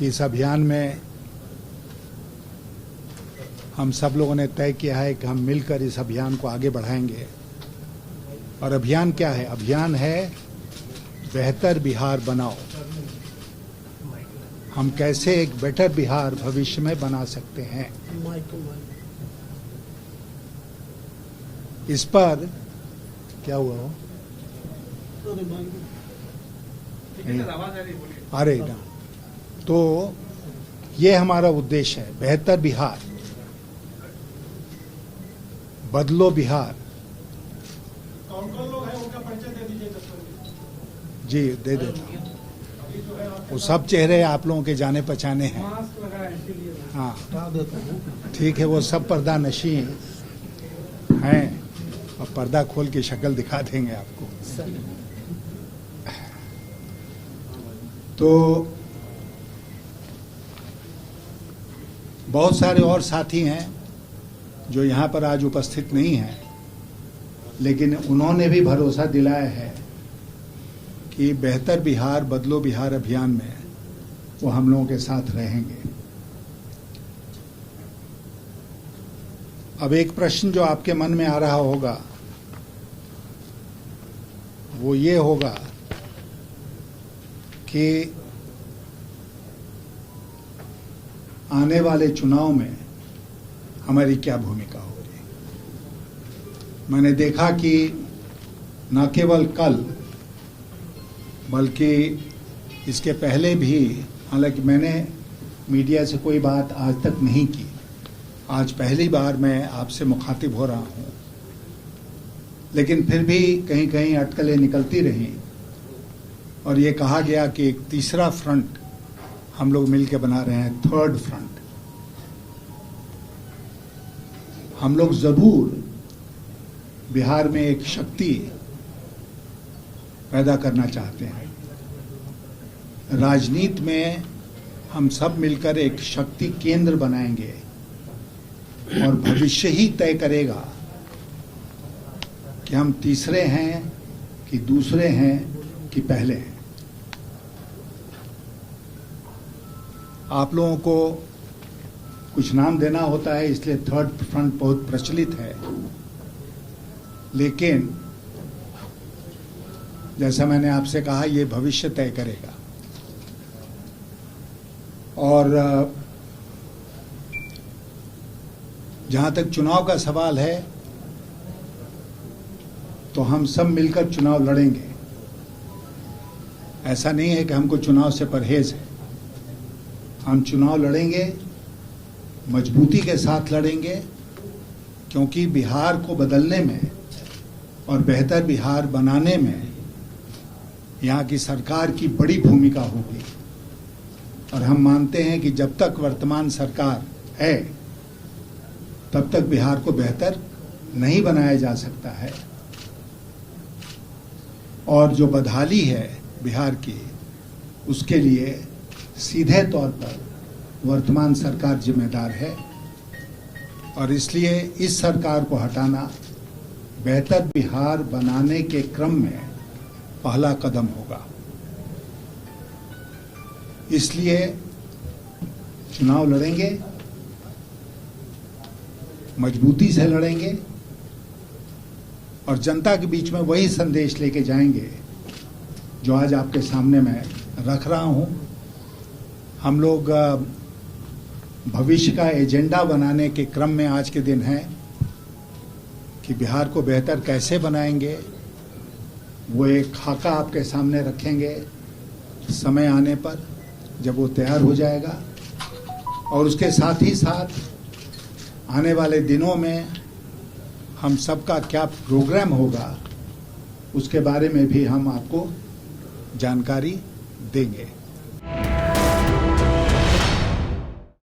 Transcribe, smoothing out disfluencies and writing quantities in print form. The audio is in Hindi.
कि इस अभियान में हम सब लोगों ने तय किया है कि हम मिलकर इस अभियान को आगे बढ़ाएंगे। और अभियान क्या है? अभियान है बेहतर बिहार बनाओ। हम कैसे एक बेटर बिहार भविष्य में बना सकते हैं, इस पर क्या हुआ हो? अरे ना, तो ये हमारा उद्देश्य है, बेहतर बिहार, बदलो बिहार। कौन-कौन लोग हैं उनका परिचय दे दीजिए। जी दे देता हूँ। वो सब चेहरे आप लोगों के जाने पहचाने हैं। हाँ ठीक है, वो सब पर्दा नशी हैं और पर्दा खोल के शक्ल दिखा देंगे आपको। तो बहुत सारे और साथी हैं जो यहाँ पर आज उपस्थित नहीं हैं, लेकिन उन्होंने भी भरोसा दिलाया है कि बेहतर बिहार बदलो बिहार अभियान में वो हम लोगों के साथ रहेंगे। अब एक प्रश्न जो आपके मन में आ रहा होगा वो ये होगा कि आने वाले चुनाव में हमारी क्या भूमिका होगी। मैंने देखा कि न केवल कल बल्कि इसके पहले भी, हालांकि मैंने मीडिया से कोई बात आज तक नहीं की, आज पहली बार मैं आपसे मुखातिब हो रहा हूं, लेकिन फिर भी कहीं कहीं अटकलें निकलती रहीं और ये कहा गया कि एक तीसरा फ्रंट हम लोग मिलकर बना रहे हैं, थर्ड फ्रंट। हम लोग जरूर बिहार में एक शक्ति पैदा करना चाहते हैं। राजनीति में हम सब मिलकर एक शक्ति केंद्र बनाएंगे और भविष्य ही तय करेगा कि हम तीसरे हैं कि दूसरे हैं कि पहले हैं। आप लोगों को कुछ नाम देना होता है, इसलिए थर्ड फ्रंट बहुत प्रचलित है, लेकिन जैसा मैंने आपसे कहा ये भविष्य तय करेगा। और जहां तक चुनाव का सवाल है तो हम सब मिलकर चुनाव लड़ेंगे। ऐसा नहीं है कि हमको चुनाव से परहेज है। हम चुनाव लड़ेंगे, मजबूती के साथ लड़ेंगे, क्योंकि बिहार को बदलने में और बेहतर बिहार बनाने में यहाँ की सरकार की बड़ी भूमिका होगी। और हम मानते हैं कि जब तक वर्तमान सरकार है तब तक बिहार को बेहतर नहीं बनाया जा सकता है। और जो बदहाली है बिहार की, उसके लिए सीधे तौर पर वर्तमान सरकार जिम्मेदार है। और इसलिए इस सरकार को हटाना बेहतर बिहार बनाने के क्रम में पहला कदम होगा। इसलिए चुनाव लड़ेंगे, मजबूती से लड़ेंगे और जनता के बीच में वही संदेश लेके जाएंगे जो आज आपके सामने मैं रख रहा हूं। हम लोग भविष्य का एजेंडा बनाने के क्रम में आज के दिन है कि बिहार को बेहतर कैसे बनाएंगे, वो एक खाका आपके सामने रखेंगे समय आने पर जब वो तैयार हो जाएगा। और उसके साथ ही साथ आने वाले दिनों में हम सबका क्या प्रोग्राम होगा उसके बारे में भी हम आपको जानकारी देंगे।